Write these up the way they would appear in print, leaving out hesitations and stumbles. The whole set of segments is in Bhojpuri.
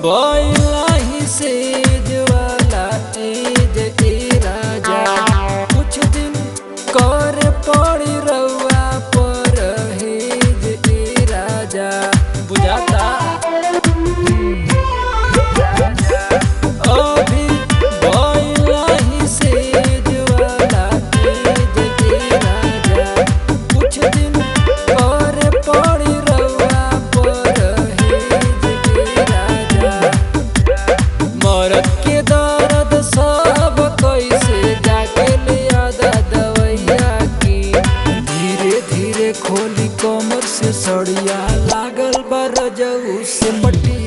बोला से वाला राजा कुछ दिन कर पड़ी रउआ पर राजा बुझाता अभी बोला से वाला राजा कुछ दिन कर पड़ी रउआ पर मरद के दर्द सब कैसे जाके लिया दवैया की धीरे धीरे खोली कमर से सड़िया लागल बरजऊ से पट्टी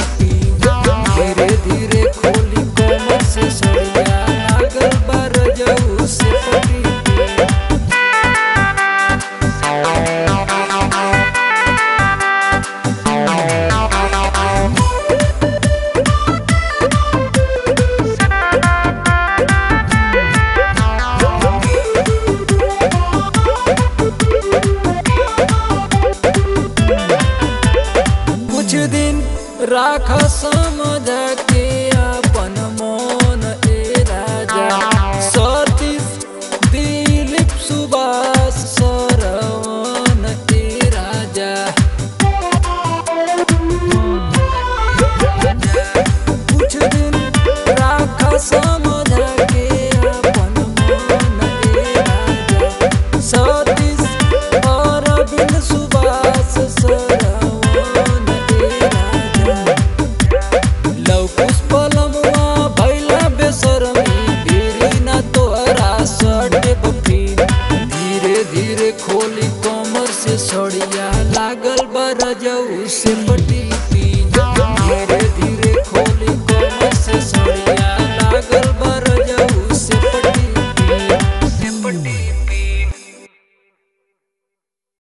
धीरे धीरे खोली कमर से सड़िया लागल बरजऊ से पट्टी राख समझ के अपन मन राजा सतीश दिलीप सुभाष सरवन राजा कुछ दिन राख समझ के अपन मन राजा सतीश अरविंद सुभाष धीरे धीरे खोली कमर से सड़िया लागल बरजऊ से पटी धीरे